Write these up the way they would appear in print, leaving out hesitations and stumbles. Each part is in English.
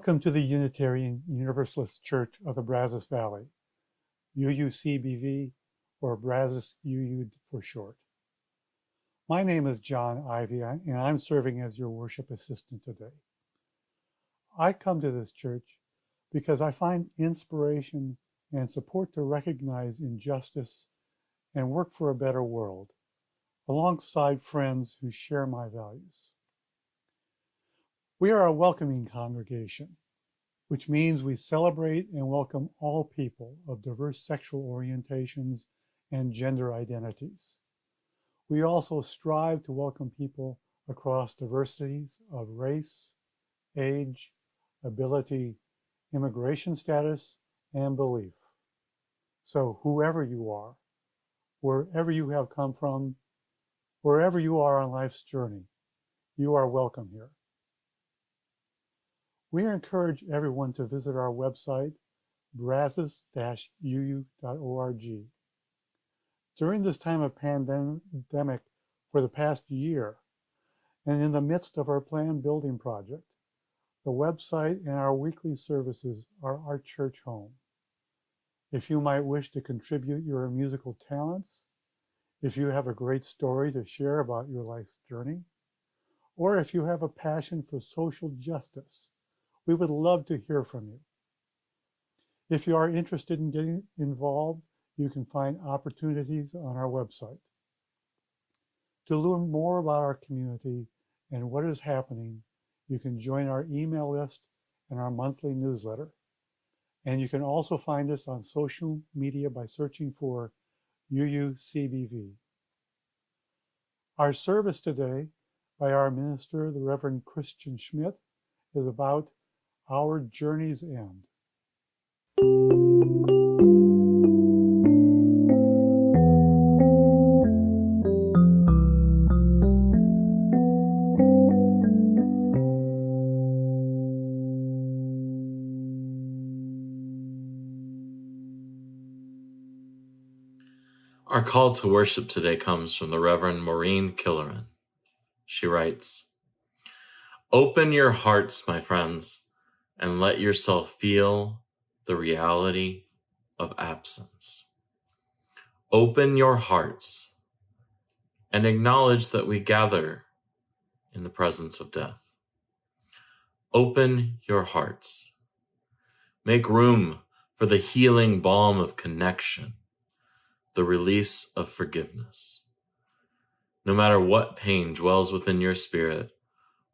Welcome to the Unitarian Universalist Church of the Brazos Valley, UUCBV, or Brazos UU for short. My name is John Ivy, and I'm serving as your worship assistant today. I come to this church because I find inspiration and support to recognize injustice and work for a better world, alongside friends who share my values. We are a welcoming congregation, which means we celebrate and welcome all people of diverse sexual orientations and gender identities. We also strive to welcome people across diversities of race, age, ability, immigration status, and belief. So whoever you are, wherever you have come from, wherever you are on life's journey, you are welcome here. We encourage everyone to visit our website, brazos-uu.org. During this time of pandemic for the past year, and in the midst of our planned building project, the website and our weekly services are our church home. If you might wish to contribute your musical talents, if you have a great story to share about your life's journey, or if you have a passion for social justice, we would love to hear from you. If you are interested in getting involved, you can find opportunities on our website. To learn more about our community and what is happening, you can join our email list and our monthly newsletter. And you can also find us on social media by searching for UUCBV. Our service today by our minister, the Reverend Christian Schmidt, is about our journey's end. Our call to worship today comes from the Reverend Maureen Killeran. She writes, "Open your hearts, my friends, and let yourself feel the reality of absence. Open your hearts and acknowledge that we gather in the presence of death. Open your hearts. Make room for the healing balm of connection, the release of forgiveness. No matter what pain dwells within your spirit,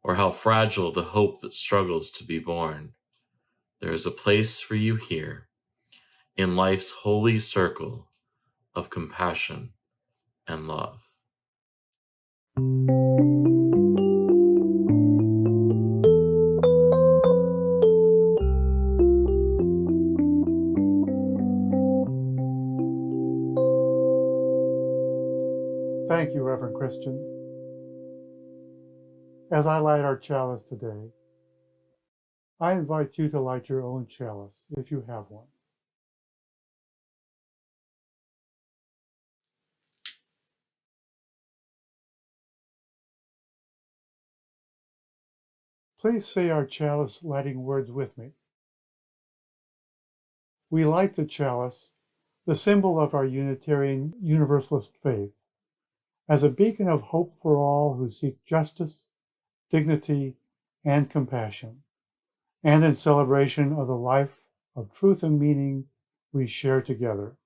or how fragile the hope that struggles to be born, there is a place for you here in life's holy circle of compassion and love." Thank you, Reverend Christian. As I light our chalice today, I invite you to light your own chalice if you have one. Please say our chalice lighting words with me. We light the chalice, the symbol of our Unitarian Universalist faith, as a beacon of hope for all who seek justice, dignity, and compassion, and in celebration of the life of truth and meaning we share together.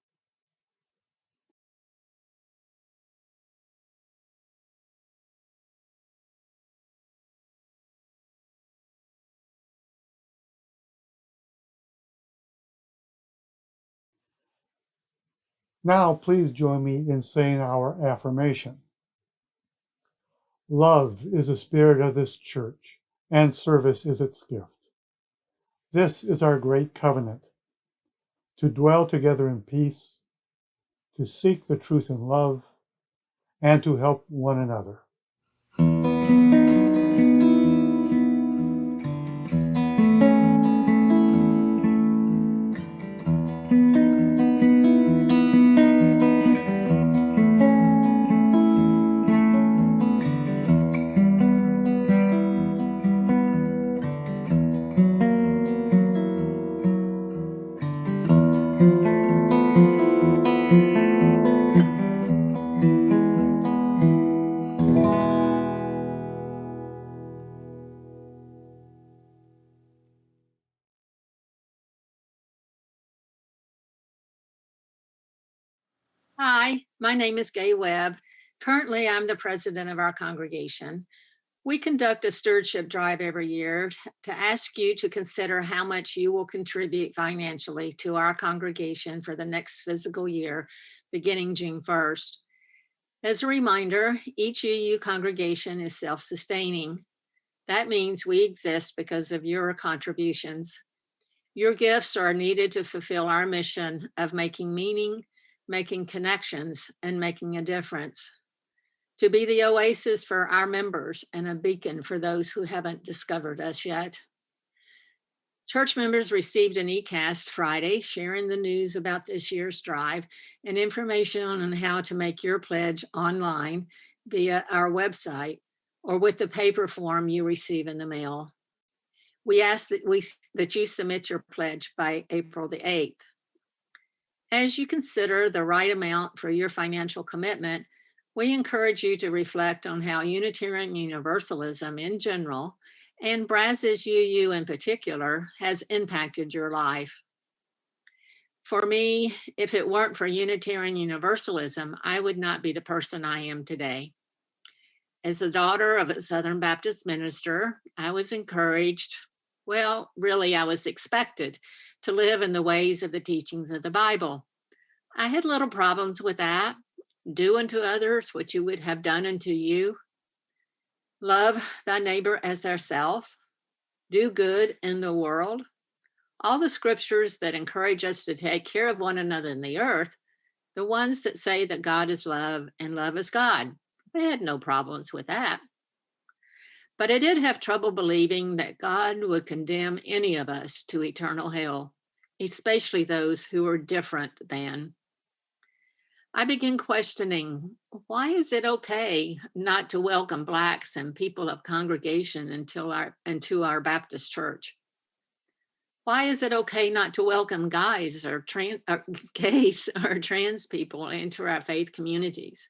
Now, please join me in saying our affirmation. Love is the spirit of this church, and service is its gift. This is our great covenant, to dwell together in peace, to seek the truth in love, and to help one another. Hi, my name is Gay Webb. Currently, I'm the president of our congregation. We conduct a stewardship drive every year to ask you to consider how much you will contribute financially to our congregation for the next fiscal year, beginning June 1st. As a reminder, each UU congregation is self-sustaining. That means we exist because of your contributions. Your gifts are needed to fulfill our mission of making meaning, making connections, and making a difference. To be the oasis for our members and a beacon for those who haven't discovered us yet. Church members received an e-cast Friday sharing the news about this year's drive and information on how to make your pledge online via our website or with the paper form you receive in the mail. We ask that you submit your pledge by April the 8th. As you consider the right amount for your financial commitment, we encourage you to reflect on how Unitarian Universalism in general, and Brazos UU in particular, has impacted your life. For me, if it weren't for Unitarian Universalism, I would not be the person I am today. As the daughter of a Southern Baptist minister, I was encouraged, well, really, I was expected to live in the ways of the teachings of the Bible. I had little problems with that. Do unto others what you would have done unto you. Love thy neighbor as thyself. Do good in the world. All the scriptures that encourage us to take care of one another in the earth, the ones that say that God is love and love is God. I had no problems with that. But I did have trouble believing that God would condemn any of us to eternal hell, especially those who are different than. I begin questioning, why is it okay not to welcome Blacks and people of congregation into our Baptist church? Why is it okay not to welcome gays or trans people into our faith communities?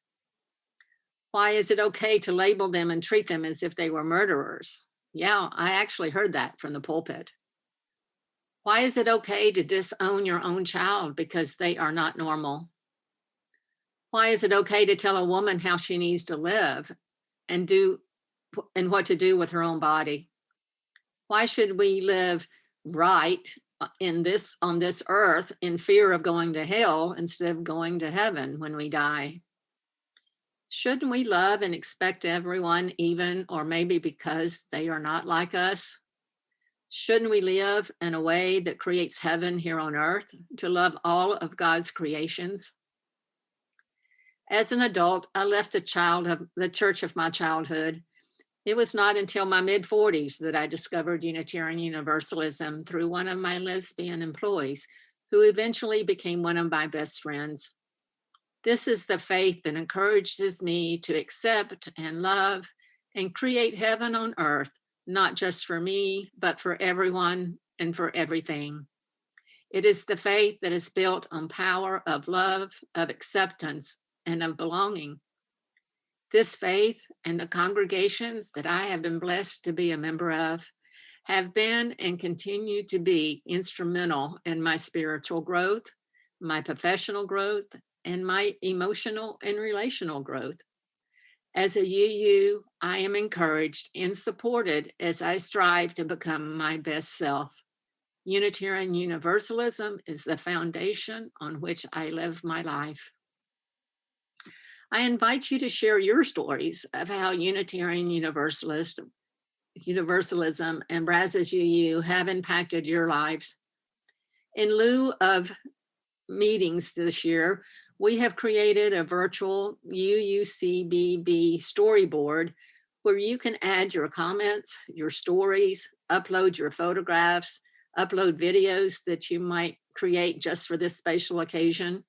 Why is it okay to label them and treat them as if they were murderers? Yeah, I actually heard that from the pulpit. Why is it okay to disown your own child because they are not normal? Why is it okay to tell a woman how she needs to live and what to do with her own body? Why should we live right on this earth in fear of going to hell instead of going to heaven when we die? Shouldn't we love and expect everyone even or maybe because they are not like us? Shouldn't we live in a way that creates heaven here on earth to love all of God's creations? As an adult, I left the church of my childhood. It was not until my mid-40s that I discovered Unitarian Universalism through one of my lesbian employees, who eventually became one of my best friends. This is the faith that encourages me to accept and love and create heaven on earth, not just for me, but for everyone and for everything. It is the faith that is built on power of love, of acceptance, and of belonging. This faith and the congregations that I have been blessed to be a member of have been and continue to be instrumental in my spiritual growth, my professional growth, and my emotional and relational growth. As a UU, I am encouraged and supported as I strive to become my best self. Unitarian Universalism is the foundation on which I live my life. I invite you to share your stories of how Unitarian Universalism and Brazos UU have impacted your lives. In lieu of meetings this year, we have created a virtual UUCBV storyboard where you can add your comments, your stories, upload your photographs, upload videos that you might create just for this special occasion.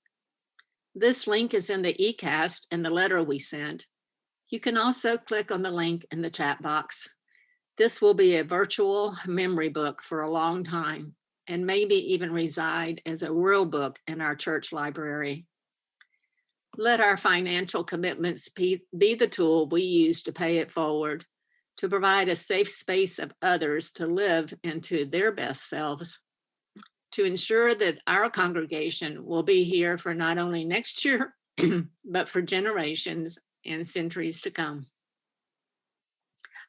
This link is in the e-cast and the letter we sent. You can also click on the link in the chat box. This will be a virtual memory book for a long time and maybe even reside as a real book in our church library. Let our financial commitments be the tool we use to pay it forward, to provide a safe space of others to live into their best selves, to ensure that our congregation will be here for not only next year, but for generations and centuries to come.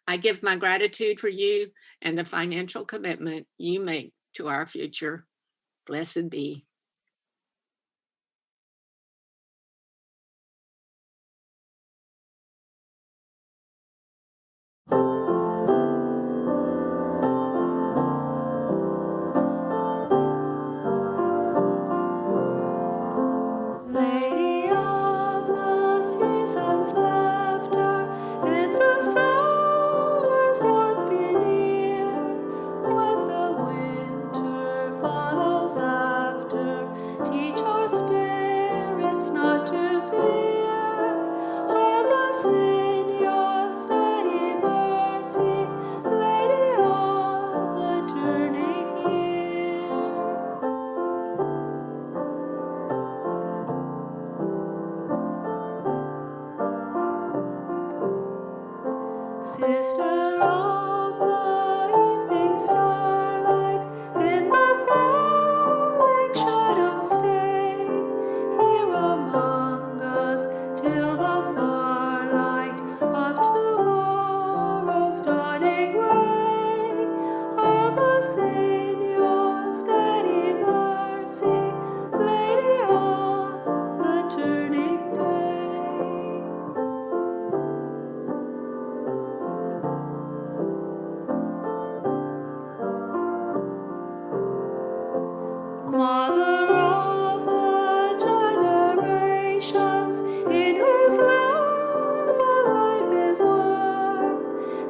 I give my gratitude for you and the financial commitment you make to our future. Blessed be. Lady of the seasons, laughter in the summer's warmth be near. When the winter follows after, teach our spirits not to fear. Hold us in your steady mercy, Lady of the turning year. Sister of the evening starlight, in the falling shadows stay, here among us till the far light of tomorrow's dawning ray. Hold us in your steady mercy, Lady of the turning day. Mother of the generations, in whose love all life is worth,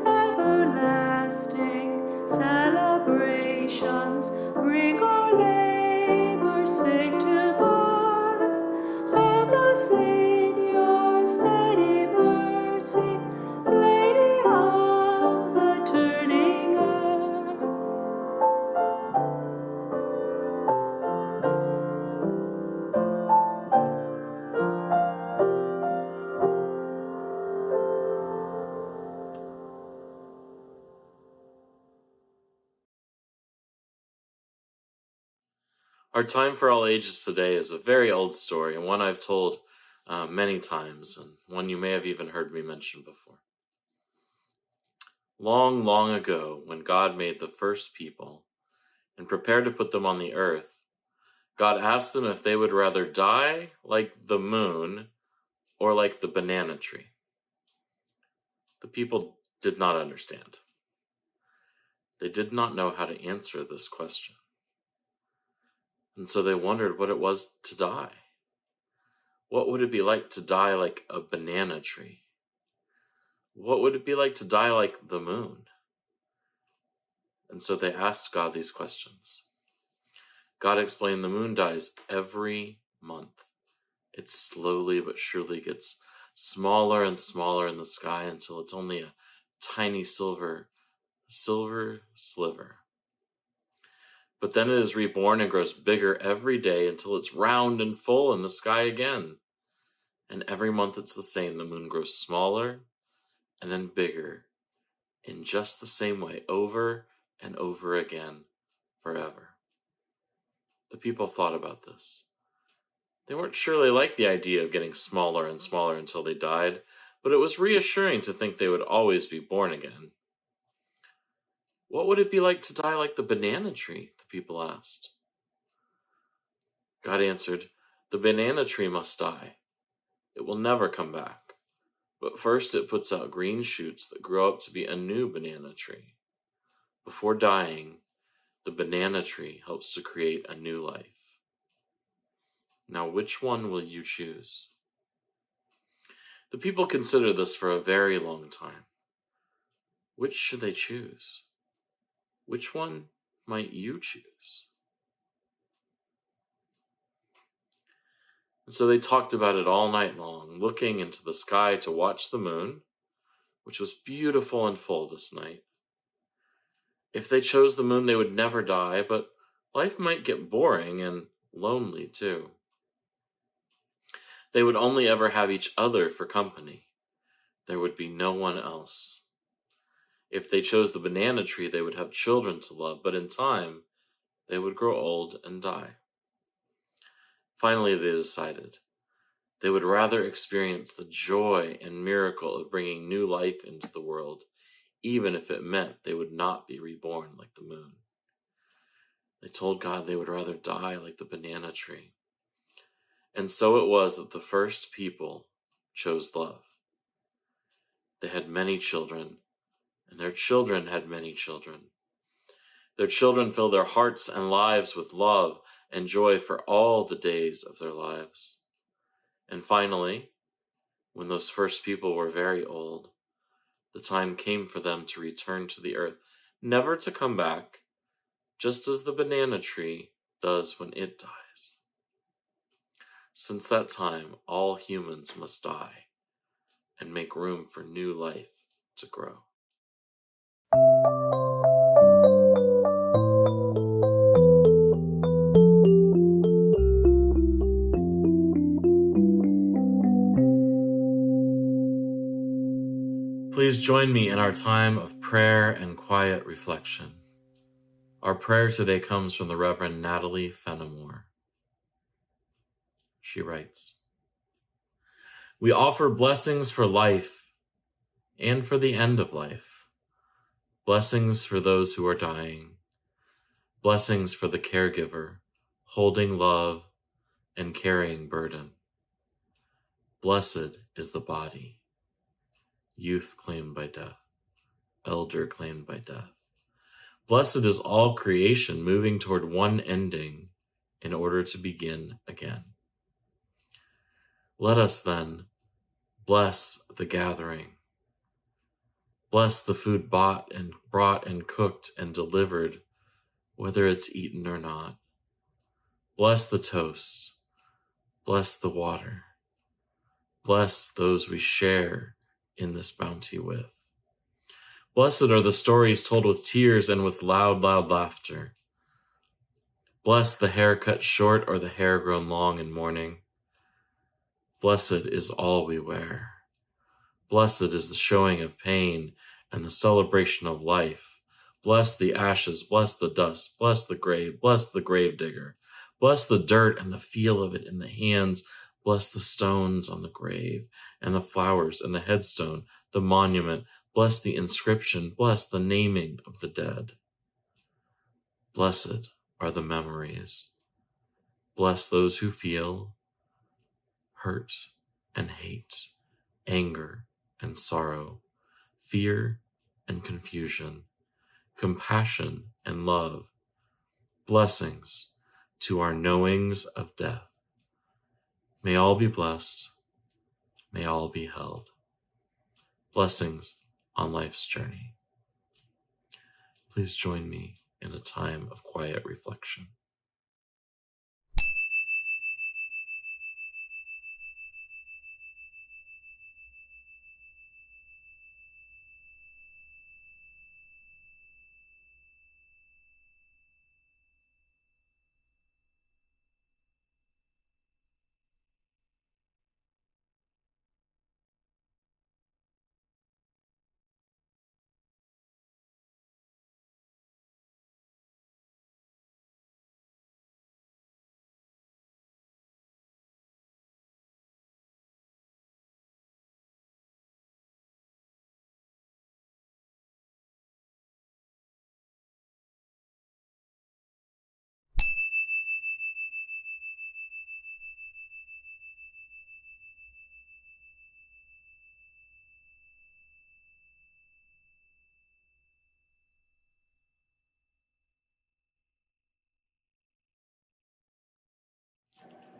everlasting celebrations bring our labor safe to birth. Hold us in your steady mercy, Lady of the turning earth. Our Time for All Ages today is a very old story, and one I've told many times, and one you may have even heard me mention before. Long, long ago, when God made the first people and prepared to put them on the earth, God asked them if they would rather die like the moon or like the banana tree. The people did not understand. They did not know how to answer this question. And so they wondered what it was to die. What would it be like to die like a banana tree? What would it be like to die like the moon? And so they asked God these questions. God explained the moon dies every month. It slowly but surely gets smaller and smaller in the sky until it's only a tiny silver sliver. But then it is reborn and grows bigger every day until it's round and full in the sky again. And every month it's the same. The moon grows smaller and then bigger in just the same way over and over again forever. The people thought about this. They weren't sure they liked the idea of getting smaller and smaller until they died, but it was reassuring to think they would always be born again. What would it be like to die like the banana tree? The people asked. God answered, the banana tree must die. It will never come back. But first it puts out green shoots that grow up to be a new banana tree. Before dying, the banana tree helps to create a new life. Now, which one will you choose? The people considered this for a very long time. Which should they choose? Which one might you choose? And so they talked about it all night long, looking into the sky to watch the moon, which was beautiful and full this night. If they chose the moon, they would never die, but life might get boring and lonely too. They would only ever have each other for company. There would be no one else. If they chose the banana tree, they would have children to love, but in time, they would grow old and die. Finally, they decided. They would rather experience the joy and miracle of bringing new life into the world, even if it meant they would not be reborn like the moon. They told God they would rather die like the banana tree. And so it was that the first people chose love. They had many children, and their children had many children. Their children filled their hearts and lives with love and joy for all the days of their lives. And finally, when those first people were very old, the time came for them to return to the earth, never to come back, just as the banana tree does when it dies. Since that time, all humans must die and make room for new life to grow. Please join me in our time of prayer and quiet reflection. Our prayer today comes from the Reverend Natalie Fenimore. She writes, "We offer blessings for life and for the end of life, blessings for those who are dying, blessings for the caregiver, holding love and carrying burden. Blessed is the body, youth claimed by death, elder claimed by death. Blessed is all creation moving toward one ending in order to begin again. Let us then bless the gathering. Bless the food brought and cooked and delivered, whether it's eaten or not. Bless the toast. Bless the water. Bless those we share in this bounty with. Blessed are the stories told with tears and with loud, loud laughter. Bless the hair cut short or the hair grown long in mourning. Blessed is all we wear. Blessed is the showing of pain and the celebration of life. Bless the ashes, bless the dust, bless the grave digger. Bless the dirt and the feel of it in the hands. Bless the stones on the grave and the flowers and the headstone, the monument. Bless the inscription, bless the naming of the dead. Blessed are the memories. Bless those who feel hurt and hate, anger and sorrow, fear and confusion, compassion and love. Blessings to our knowings of death. May all be blessed. May all be held. Blessings on life's journey. Please join me in a time of quiet reflection.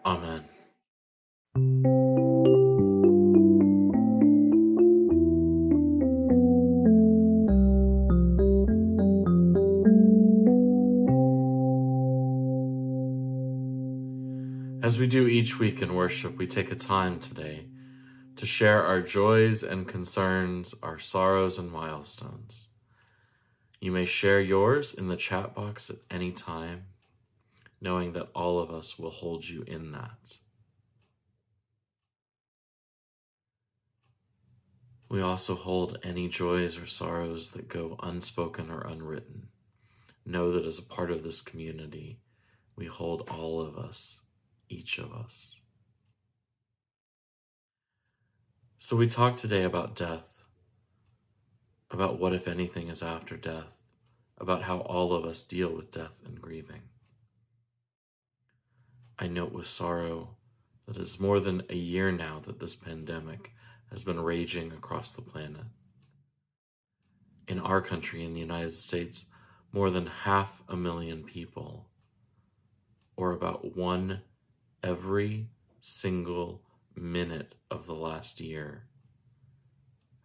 Amen. As we do each week in worship, we take a time today to share our joys and concerns, our sorrows and milestones. You may share yours in the chat box at any time, knowing that all of us will hold you in that. We also hold any joys or sorrows that go unspoken or unwritten. Know that as a part of this community, we hold all of us, each of us. So we talked today about death, about what, if anything, is after death, about how all of us deal with death and grieving. I note with sorrow that it's more than a year now that this pandemic has been raging across the planet. In our country, in the United States, more than 500,000 people, or about 1 every single minute of the last year,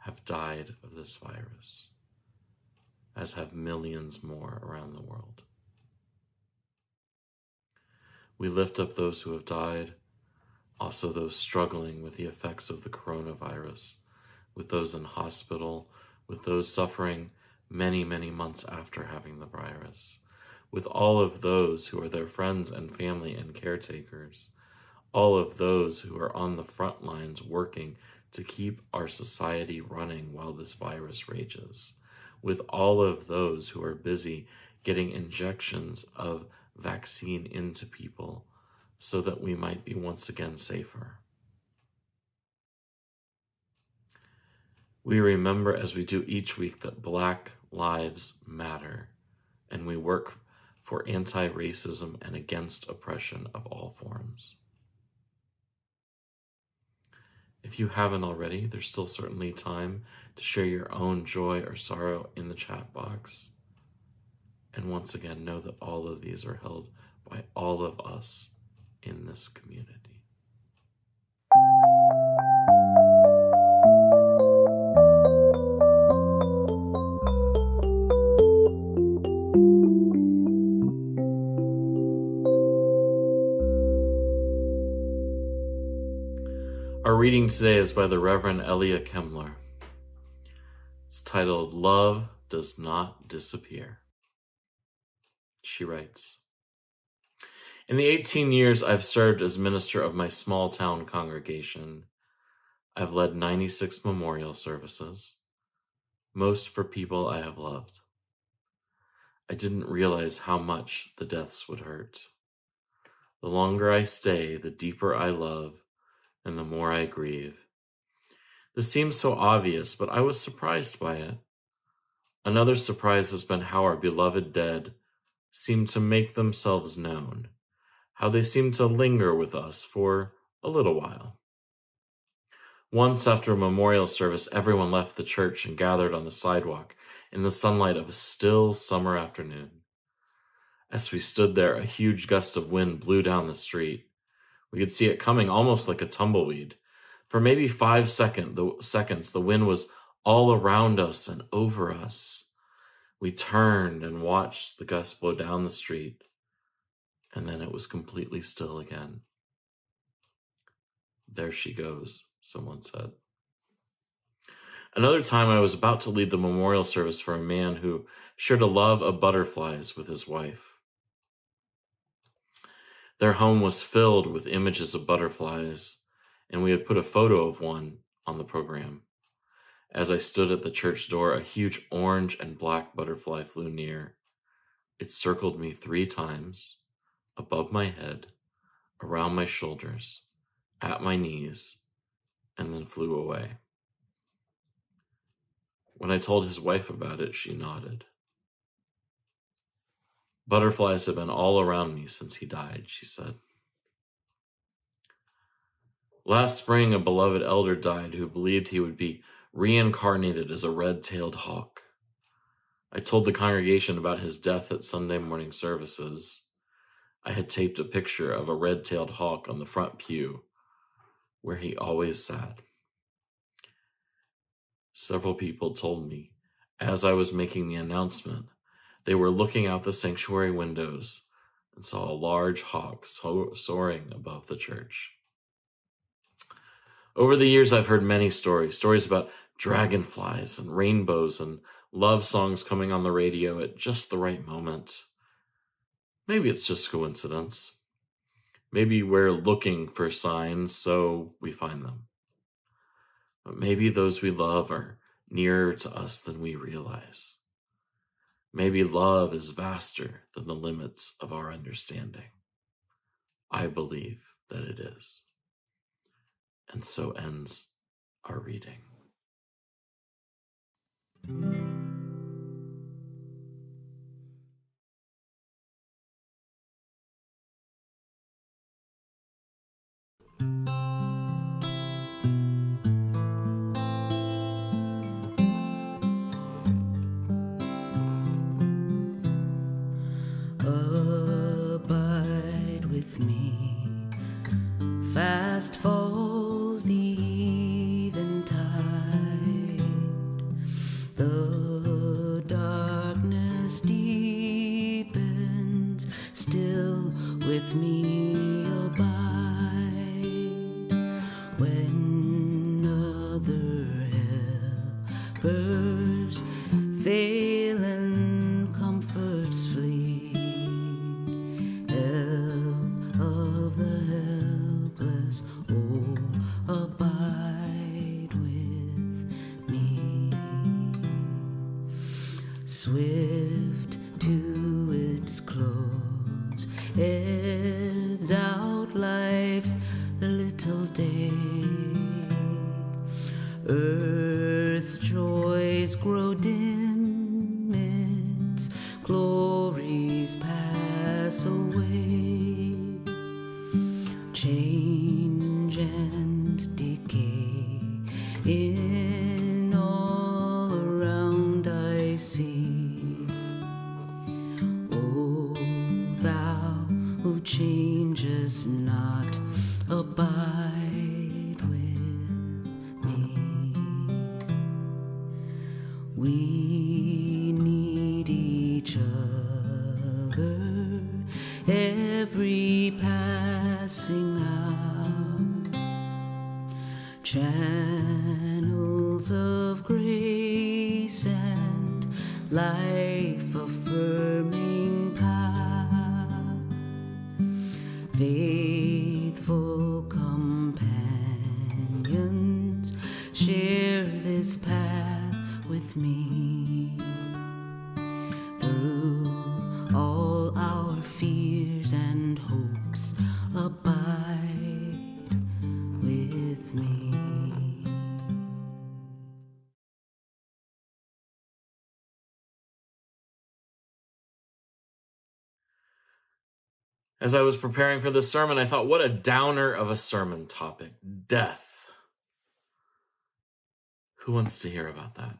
have died of this virus, as have millions more around the world. We lift up those who have died, also those struggling with the effects of the coronavirus, with those in hospital, with those suffering many, many months after having the virus, with all of those who are their friends and family and caretakers, all of those who are on the front lines working to keep our society running while this virus rages, with all of those who are busy getting injections of vaccine into people so that we might be once again safer. We remember, as we do each week, that Black lives matter, and we work for anti-racism and against oppression of all forms. If you haven't already, there's still certainly time to share your own joy or sorrow in the chat box. And once again, know that all of these are held by all of us in this community. Our reading today is by the Reverend Elia Kemler. It's titled, Love Does Not Disappear. She writes, in the 18 years I've served as minister of my small town congregation, I've led 96 memorial services, most for people I have loved. I didn't realize how much the deaths would hurt. The longer I stay, the deeper I love, and the more I grieve. This seems so obvious, but I was surprised by it. Another surprise has been how our beloved dead seem to make themselves known, how they seem to linger with us for a little while. Once after a memorial service, everyone left the church and gathered on the sidewalk in the sunlight of a still summer afternoon. As we stood there, a huge gust of wind blew down the street. We could see it coming almost like a tumbleweed. For maybe 5 seconds, the wind was all around us and over us. We turned and watched the gust blow down the street, and then it was completely still again. There she goes, someone said. Another time I was about to lead the memorial service for a man who shared a love of butterflies with his wife. Their home was filled with images of butterflies, and we had put a photo of one on the program. As I stood at the church door, a huge orange and black butterfly flew near. It circled me 3 times, above my head, around my shoulders, at my knees, and then flew away. When I told his wife about it, she nodded. Butterflies have been all around me since he died, she said. Last spring, a beloved elder died who believed he would be reincarnated as a red-tailed hawk. I told the congregation about his death at Sunday morning services. I had taped a picture of a red-tailed hawk on the front pew where he always sat. Several people told me, as I was making the announcement, they were looking out the sanctuary windows and saw a large hawk soaring above the church. Over the years, I've heard many stories about dragonflies and rainbows and love songs coming on the radio at just the right moment. Maybe it's just coincidence. Maybe we're looking for signs, so we find them. But maybe those we love are nearer to us than we realize. Maybe love is vaster than the limits of our understanding. I believe that it is. And so ends our reading. Abide with me. Fast falls the eventide. The darkness deepens. Still with me abide. When other helpers fail and comforts flee, help of the helpless, oh, abide with me. Swift to its close, ebbs out life's little day. Earth's joys grow dim, its glories pass away. Change and decay in all around I see. O thou who changes not, abide with me. We need each other every passing hour. Channels of grace and life affirming power. Faithful companions, share this path with me. Through all our fears and hopes, abide with me. As I was preparing for this sermon, I thought, what a downer of a sermon topic. Death. Who wants to hear about that?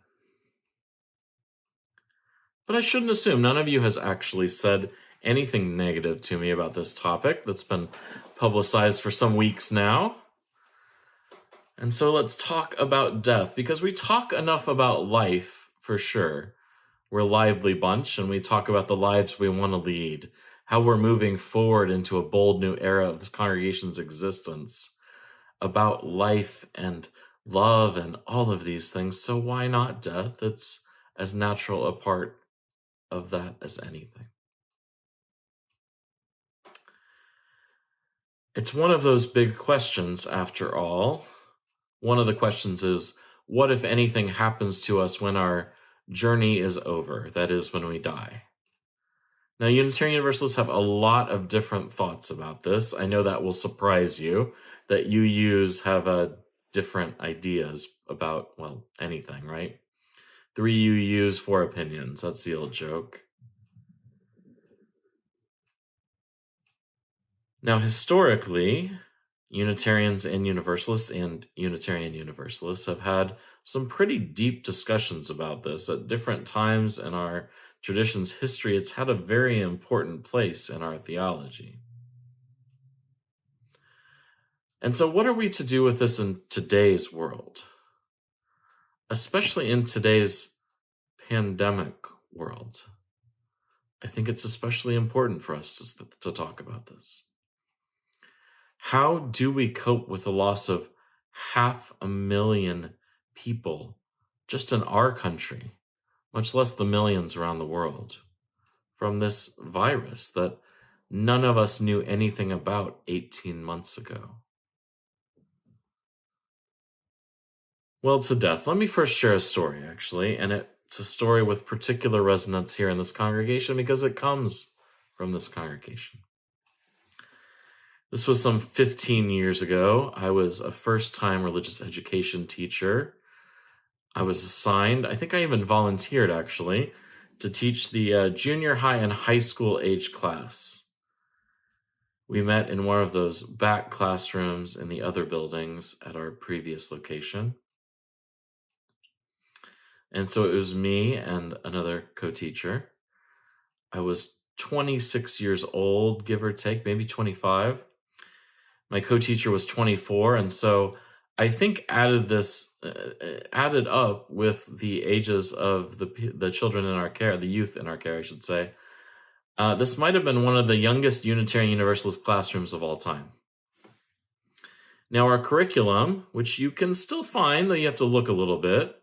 But I shouldn't assume. None of you has actually said anything negative to me about this topic that's been publicized for some weeks now. And so let's talk about death, because we talk enough about life, for sure. We're a lively bunch, and we talk about the lives we want to lead, how we're moving forward into a bold new era of this congregation's existence, about life and love and all of these things. So why not death? It's as natural a part of that as anything. It's one of those big questions, after all. One of the questions is, what if anything happens to us when our journey is over? That is, when we die. Now, Unitarian Universalists have a lot of different thoughts about this. I know that will surprise you, that UUs have different ideas about, well, anything, right? 3 UUs, 4 opinions. That's the old joke. Now, historically, Unitarians and Universalists and Unitarian Universalists have had some pretty deep discussions about this. At different times in our tradition's history, it's had a very important place in our theology. And so what are we to do with this in today's world? Especially in today's pandemic world. I think it's especially important for us to talk about this. How do we cope with the loss of 500,000 people just in our country, much less the millions around the world, from this virus that none of us knew anything about 18 months ago? Well, to death. Let me first share a story, actually, and it's a story with particular resonance here in this congregation because it comes from this congregation. This was some 15 years ago. I was a first-time religious education teacher. I was assigned, I think I even volunteered actually, to teach the junior high and high school age class. We met in one of those back classrooms in the other buildings at our previous location. And so it was me and another co-teacher. I was 26 years old, give or take, maybe 25. My co-teacher was 24, and so I think added up with the ages of the children in our care, the youth in our care, I should say. This might have been one of the youngest Unitarian Universalist classrooms of all time. Now, our curriculum, which you can still find, though you have to look a little bit,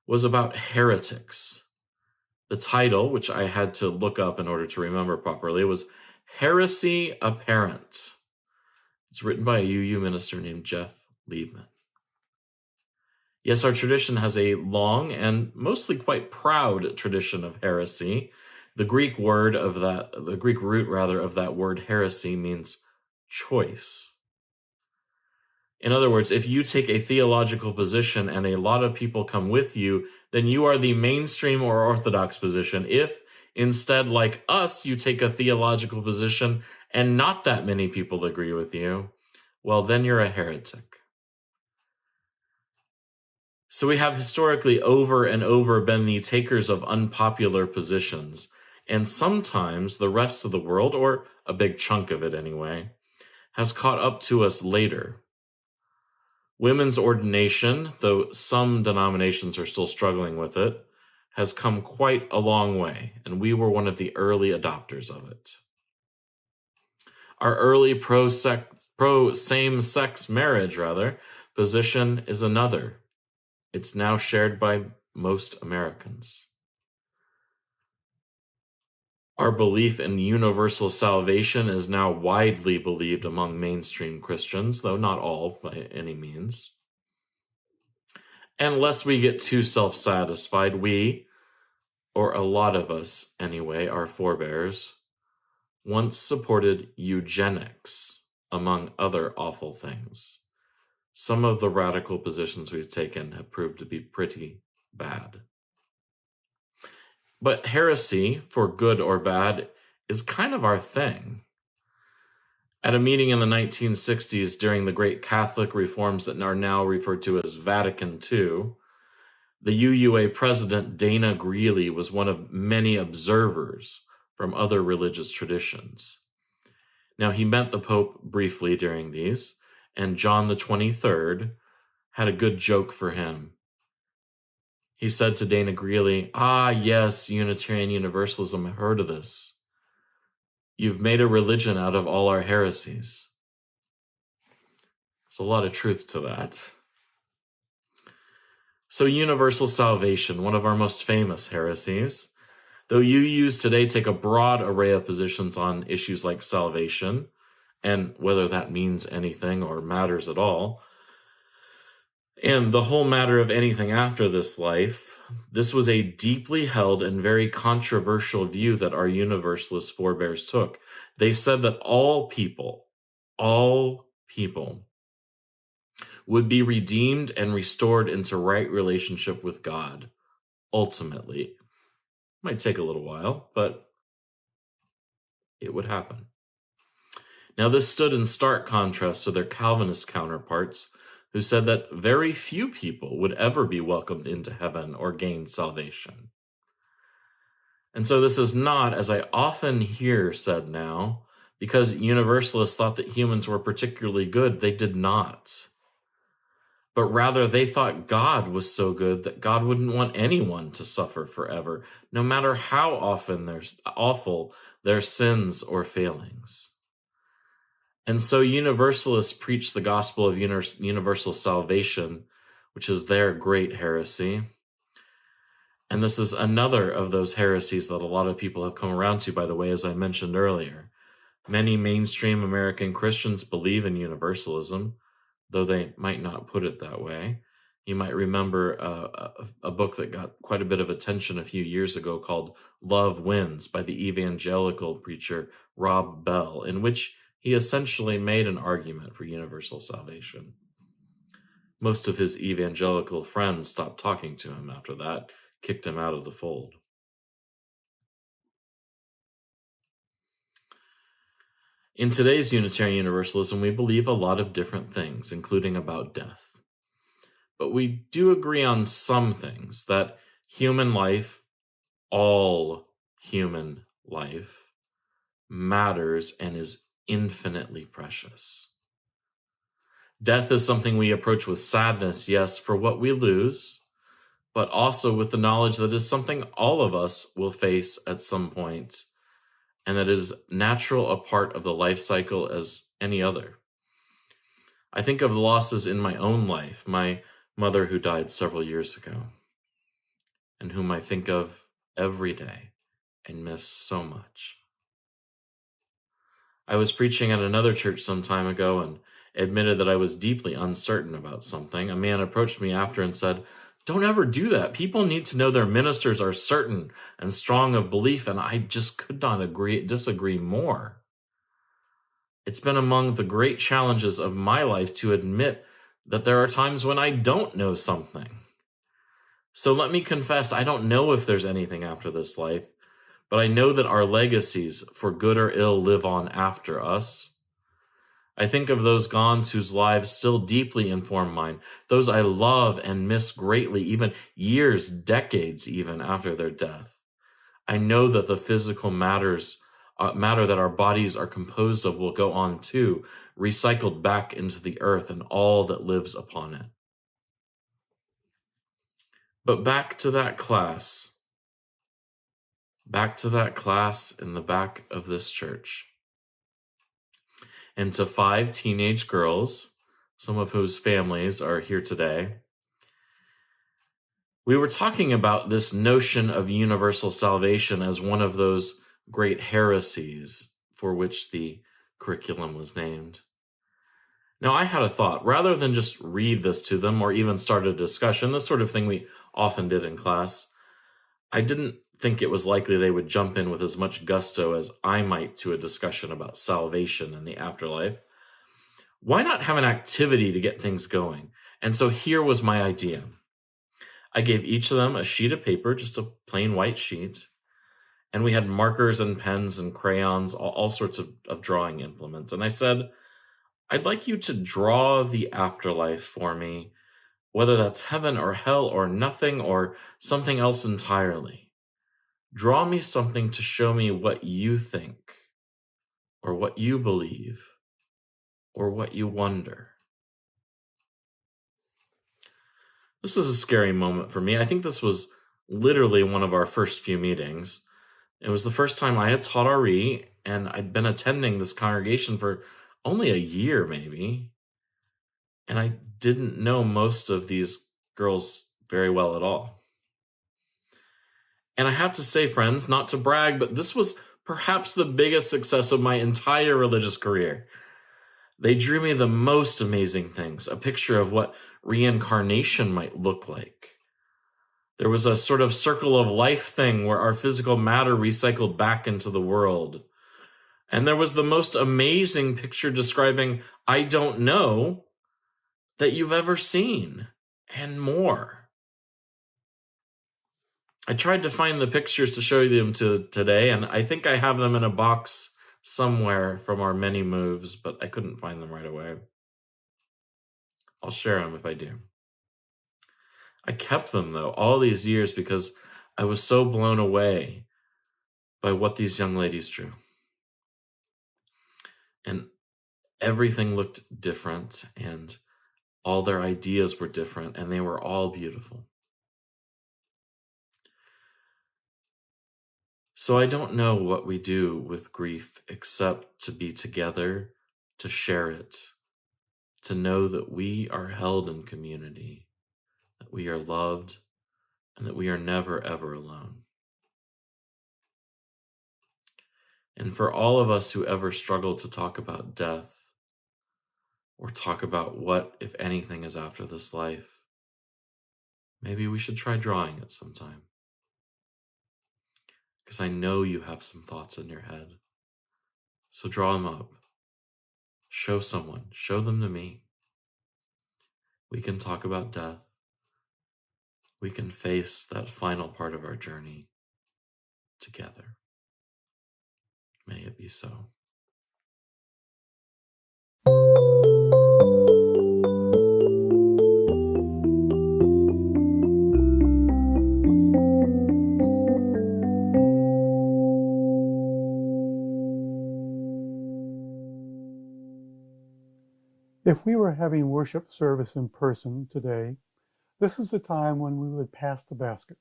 was about heretics. The title, which I had to look up in order to remember properly, was Heresy Apparent. It's written by a UU minister named Jeff Liebman. Yes, our tradition has a long and mostly quite proud tradition of heresy. The Greek root of that word heresy means choice. In other words, if you take a theological position and a lot of people come with you, then you are the mainstream or orthodox position. If instead, like us, you take a theological position and not that many people agree with you, well, then you're a heretic. So we have historically over and over been the takers of unpopular positions, and sometimes the rest of the world, or a big chunk of it anyway, has caught up to us later. Women's ordination, though some denominations are still struggling with it, has come quite a long way, and we were one of the early adopters of it. Our early pro-same-sex marriage, position is another. It's now shared by most Americans. Our belief in universal salvation is now widely believed among mainstream Christians, though not all by any means. And lest we get too self-satisfied, we, or a lot of us anyway, our forebears, once supported eugenics, among other awful things. Some of the radical positions we've taken have proved to be pretty bad. But heresy, for good or bad, is kind of our thing. At a meeting in the 1960s during the great Catholic reforms that are now referred to as Vatican II, the UUA president, Dana Greeley, was one of many observers from other religious traditions. Now, he met the Pope briefly during these, and John the 23rd had a good joke for him. He said to Dana Greeley, "Ah, yes, Unitarian Universalism, I've heard of this. You've made a religion out of all our heresies." There's a lot of truth to that. So universal salvation, one of our most famous heresies, though UUs today take a broad array of positions on issues like salvation, and whether that means anything or matters at all, and the whole matter of anything after this life, this was a deeply held and very controversial view that our Universalist forebears took. They said that all people would be redeemed and restored into right relationship with God, ultimately. Might take a little while, but it would happen. Now, this stood in stark contrast to their Calvinist counterparts, who said that very few people would ever be welcomed into heaven or gain salvation. And so this is not, as I often hear said now, because Universalists thought that humans were particularly good. They did not. But rather, they thought God was so good that God wouldn't want anyone to suffer forever, no matter how awful their sins or failings. And so Universalists preach the gospel of universal salvation, which is their great heresy. And this is another of those heresies that a lot of people have come around to, by the way, as I mentioned earlier. Many mainstream American Christians believe in universalism, though they might not put it that way. You might remember a book that got quite a bit of attention a few years ago called Love Wins by the evangelical preacher Rob Bell, in which he essentially made an argument for universal salvation. Most of his evangelical friends stopped talking to him after that, kicked him out of the fold. In today's Unitarian Universalism, we believe a lot of different things, including about death. But we do agree on some things, that human life, all human life, matters and is infinitely precious. Death is something we approach with sadness, yes, for what we lose, but also with the knowledge that is something all of us will face at some point, and that is natural a part of the life cycle as any other. I think of the losses in my own life, my mother who died several years ago, and whom I think of every day and miss so much. I was preaching at another church some time ago and admitted that I was deeply uncertain about something. A man approached me after and said, "Don't ever do that. People need to know their ministers are certain and strong of belief," and I just could not disagree more. It's been among the great challenges of my life to admit that there are times when I don't know something. So let me confess, I don't know if there's anything after this life, but I know that our legacies, for good or ill, live on after us. I think of those gones whose lives still deeply inform mine, those I love and miss greatly, even years, decades even after their death. I know that the physical matter that our bodies are composed of will go on too, recycled back into the earth and all that lives upon it. But back to that class in the back of this church. And to 5 teenage girls, some of whose families are here today, we were talking about this notion of universal salvation as one of those great heresies for which the curriculum was named. Now, I had a thought. Rather than just read this to them or even start a discussion, the sort of thing we often did in class, I didn't think it was likely they would jump in with as much gusto as I might to a discussion about salvation and the afterlife. Why not have an activity to get things going? And so here was my idea. I gave each of them a sheet of paper, just a plain white sheet, and we had markers and pens and crayons, all sorts of drawing implements. And I said, I'd like you to draw the afterlife for me, whether that's heaven or hell or nothing or something else entirely. Draw me something to show me what you think, or what you believe, or what you wonder. This is a scary moment for me. I think this was literally one of our first few meetings. It was the first time I had taught RE, and I'd been attending this congregation for only a year, maybe. And I didn't know most of these girls very well at all. And I have to say, friends, not to brag, but this was perhaps the biggest success of my entire religious career. They drew me the most amazing things, a picture of what reincarnation might look like. There was a sort of circle of life thing where our physical matter recycled back into the world. And there was the most amazing picture describing I don't know that you've ever seen, and more. I tried to find the pictures to show them today, and I think I have them in a box somewhere from our many moves, but I couldn't find them right away. I'll share them if I do. I kept them, though, all these years because I was so blown away by what these young ladies drew. And everything looked different, and all their ideas were different, and they were all beautiful. So I don't know what we do with grief except to be together, to share it, to know that we are held in community, that we are loved, and that we are never, ever alone. And for all of us who ever struggle to talk about death, or talk about what, if anything, is after this life, maybe we should try drawing it sometime. Because I know you have some thoughts in your head. So draw them up. Show someone, show them to me. We can talk about death. We can face that final part of our journey together. May it be so. If we were having worship service in person today, this is the time when we would pass the basket.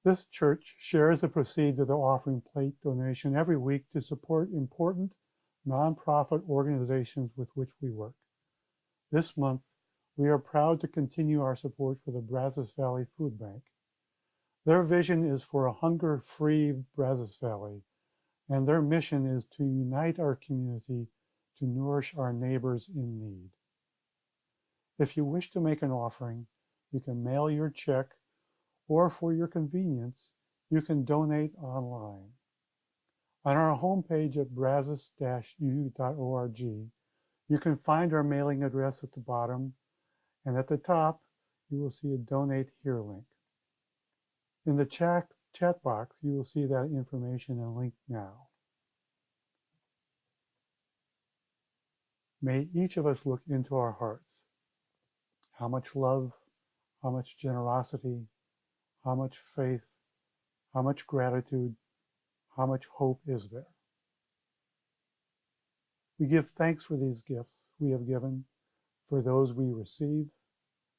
This church shares the proceeds of the offering plate donation every week to support important nonprofit organizations with which we work. This month, we are proud to continue our support for the Brazos Valley Food Bank. Their vision is for a hunger-free Brazos Valley, and their mission is to unite our community to nourish our neighbors in need. If you wish to make an offering, you can mail your check, or for your convenience, you can donate online. On our homepage at brazos-uu.org, you can find our mailing address at the bottom, and at the top, you will see a Donate Here link. In the chat box, you will see that information and link now. May each of us look into our hearts. How much love, how much generosity, how much faith, how much gratitude, how much hope is there? We give thanks for these gifts we have given, for those we receive,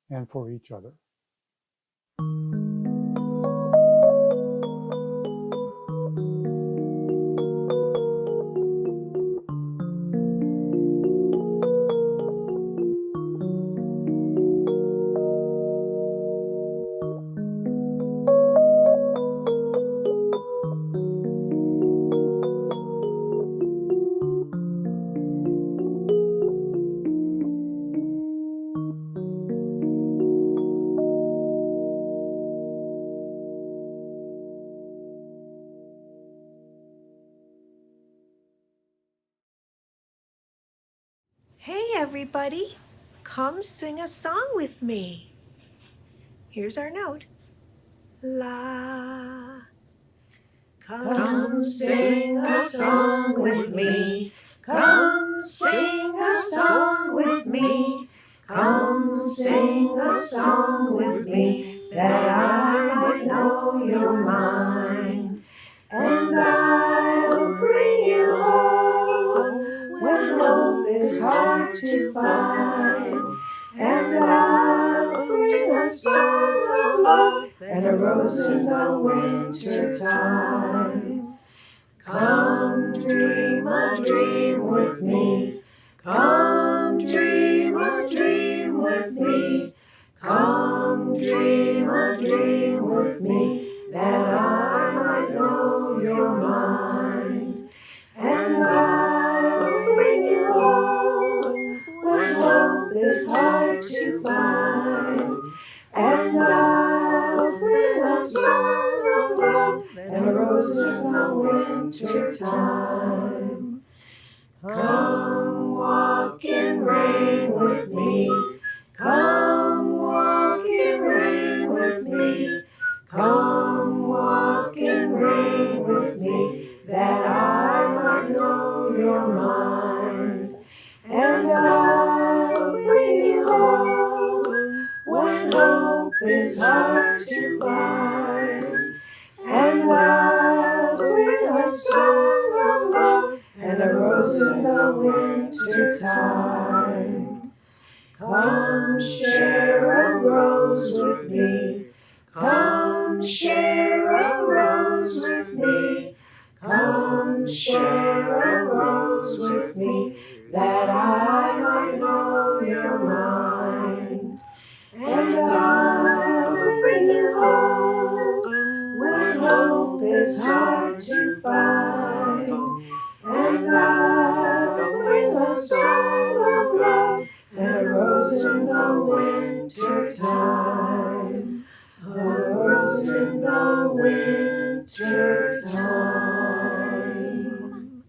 and for each other. Hey everybody, come sing a song with me. Here's our note. La. Come sing a song with me. Come sing a song with me. Come sing a song with me, that I might know you're mine. And I'll bring you home when hope is hard to find. And I'll bring a song of love and a rose in the winter time. Come dream a dream with me. Come dream a dream with me. Come dream a dream with me, that I might know you're mine. And I'll bring you home when hope is hard to find. And I'll sing a song of love and a rose in the winter time. Come walk in rain with me. Come walk in rain with me. Come walk in rain with me, that I might know you're mine. And I'll bring you home when hope is hard to find. And I'll bring a song of love and a rose in the winter time. Come share a rose with me. Come share a rose with me. Come share a rose with me, that I might know you're mine. And I'll bring you home when hope is hard to find. And I'll bring a song of love and a rose in the winter time. A rose in the winter time.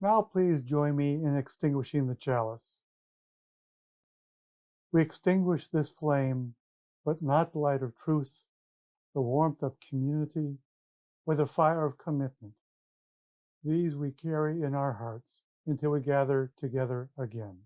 Now please join me in extinguishing the chalice. We extinguish this flame, but not the light of truth, the warmth of community, or the fire of commitment. These we carry in our hearts until we gather together again.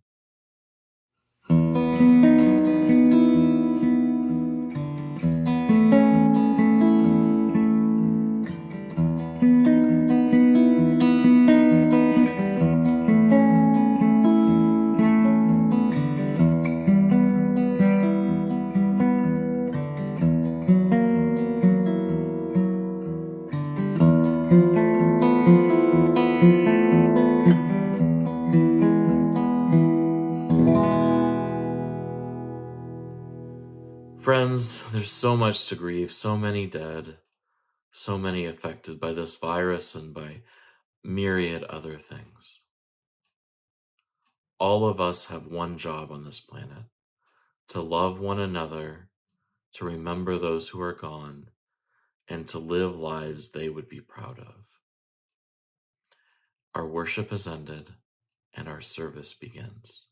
Friends, there's so much to grieve, so many dead, so many affected by this virus and by myriad other things. All of us have one job on this planet: to love one another, to remember those who are gone, and to live lives they would be proud of. Our worship has ended, and our service begins.